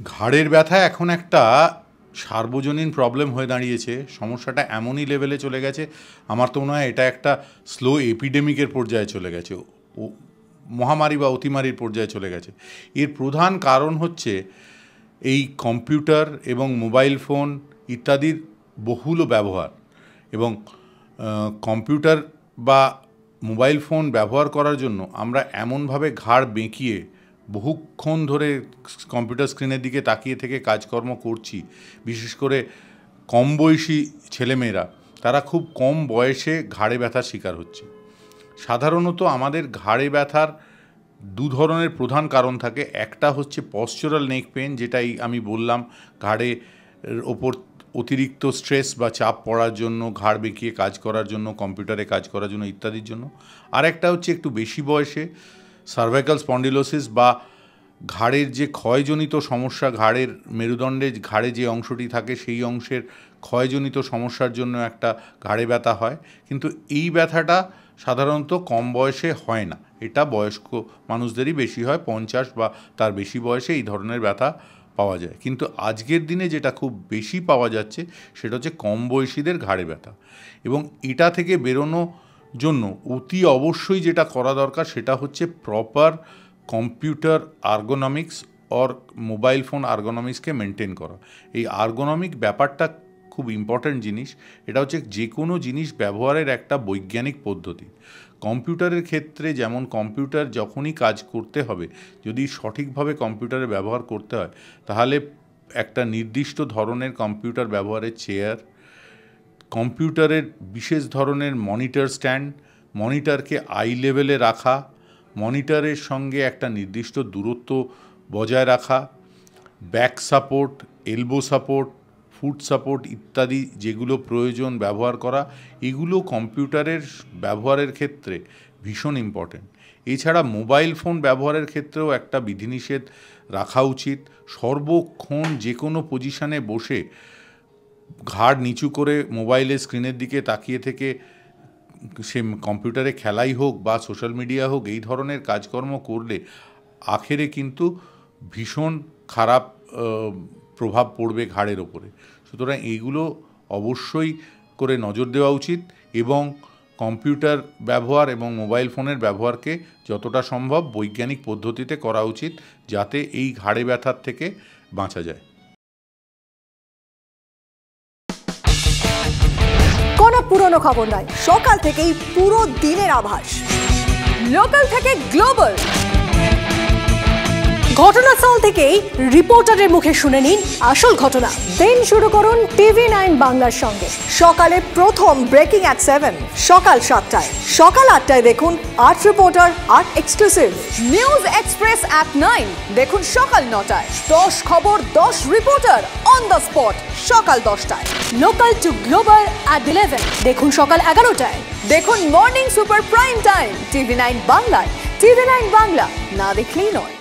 ঘাড়ের ব্যথা এখন একটা সার্বজনীন প্রবলেম হয়ে দাঁড়িয়েছে। সমস্যাটা এমনই লেভেলে চলে গেছে, আমার তো মনে হয় এটা একটা স্লো এপিডেমিকের পর্যায়ে চলে গেছে, ও মহামারী বা অতিমারির পর্যায়ে চলে গেছে। এর প্রধান কারণ হচ্ছে এই কম্পিউটার এবং মোবাইল ফোন ইত্যাদির বহুল ব্যবহার। এবং কম্পিউটার বা মোবাইল ফোন ব্যবহার করার জন্য আমরা এমনভাবে ঘাড় বেঁকিয়ে বহুক্ষণ ধরে কম্পিউটার স্ক্রিনের দিকে তাকিয়ে থেকে কাজকর্ম করছি, বিশেষ করে কম বয়সী ছেলেমেয়েরা, তারা খুব কম বয়সে ঘাড়ে ব্যথার শিকার হচ্ছে। সাধারণত আমাদের ঘাড়ে ব্যথার দু ধরনের প্রধান কারণ থাকে। একটা হচ্ছে পশ্চারাল নেক পেন, যেটাই আমি বললাম, ঘাড়ের ওপর অতিরিক্ত স্ট্রেস বা চাপ পড়ার জন্য, ঘাড় বেঁকিয়ে কাজ করার জন্য, কম্পিউটারে কাজ করার জন্য ইত্যাদির জন্য। আর একটা হচ্ছে একটু বেশি বয়সে সার্ভাইকাল স্পন্ডিলোসিস বা ঘাড়ের যে ক্ষয়জনিত সমস্যা, ঘাড়ের মেরুদণ্ডে ঘাড়ে যে অংশটি থাকে সেই অংশের ক্ষয়জনিত সমস্যার জন্য একটা ঘাড়ে ব্যথা হয়। কিন্তু এই ব্যথাটা সাধারণত কম বয়সে হয় না, এটা বয়স্ক মানুষদেরই বেশি হয়, 50 বা তার বেশি বয়সে এই ধরনের ব্যথা পাওয়া যায়। কিন্তু আজকের দিনে যেটা খুব বেশি পাওয়া যাচ্ছে সেটা হচ্ছে কম বয়সীদের ঘাড়ে ব্যথা। এবং এটা থেকে বেরোনোর জন্য অতি অবশ্যই যেটা করা দরকার সেটা হচ্ছে proper computer ergonomics or mobile phone আর্গোনমিক্সকে মেনটেন করা। এই আর্গোনমিক ব্যাপারটা খুব ইম্পর্ট্যান্ট জিনিস। এটা হচ্ছে যে কোনো জিনিস ব্যবহারের একটা বৈজ্ঞানিক পদ্ধতি। কম্পিউটারের ক্ষেত্রে যেমন কম্পিউটার যখনই কাজ করতে হবে, যদি সঠিকভাবে কম্পিউটারে ব্যবহার করতে হয়, তাহলে একটা নির্দিষ্ট ধরনের কম্পিউটার ব্যবহারের চেয়ার, কম্পিউটারের বিশেষ ধরনের মনিটর স্ট্যান্ড, মনিটরকে আই লেভেলে রাখা, মনিটরের সঙ্গে একটা নির্দিষ্ট দূরত্ব বজায় রাখা, back support, elbow support, foot support ইত্যাদি যেগুলো প্রয়োজন ব্যবহার করা, এগুলো কম্পিউটারের ব্যবহারের ক্ষেত্রে ভীষণ ইম্পর্ট্যান্ট। এছাড়া মোবাইল ফোন ব্যবহারের ক্ষেত্রেও একটা বিধিনিষেধ রাখা উচিত। সর্বক্ষণ যে কোনো পজিশানে বসে ঘাড় নিচু করে মোবাইলের স্ক্রিনের দিকে তাকিয়ে থেকে, সে কম্পিউটারে খেলাই হোক বা সোশ্যাল মিডিয়া হোক, এই ধরনের কাজকর্ম করলে আখেরে কিন্তু ভীষণ খারাপ প্রভাব পড়বে ঘাড়ের ওপরে। সুতরাং এইগুলো অবশ্যই করে নজর দেওয়া উচিত এবং কম্পিউটার ব্যবহার এবং মোবাইল ফোনের ব্যবহারকে যতটা সম্ভব বৈজ্ঞানিক পদ্ধতিতে করা উচিত, যাতে এই ঘাড়ে ব্যথার থেকে বাঁচা যায়। কোনো পুরনো খবর নয়, সকাল থেকেই পুরো দিনের আভাস, লোকাল থেকে গ্লোবাল। ঘটনাস্থল থেকেই রিপোর্টারের মুখে শুনে নিন আসল ঘটনা। দিন শুরু করুন TV9 বাংলার সঙ্গে। সকালে প্রথম ব্রেকিং অ্যাট 7, সকাল 7টায়, সকাল 8টায় দেখুন 8 reporter 8 exclusive. News express at 9 দেখুন সকাল 9টায়। 10 খবর 10 রিপোর্টার অন দ্য স্পট সকাল 10টায়। লোকাল টু গ্লোবাল অ্যাট 11 দেখুন সকাল 11টায়। দেখুন morning super prime time TV9 বাংলায়। TV9 বাংলা না দেখলেই নয়।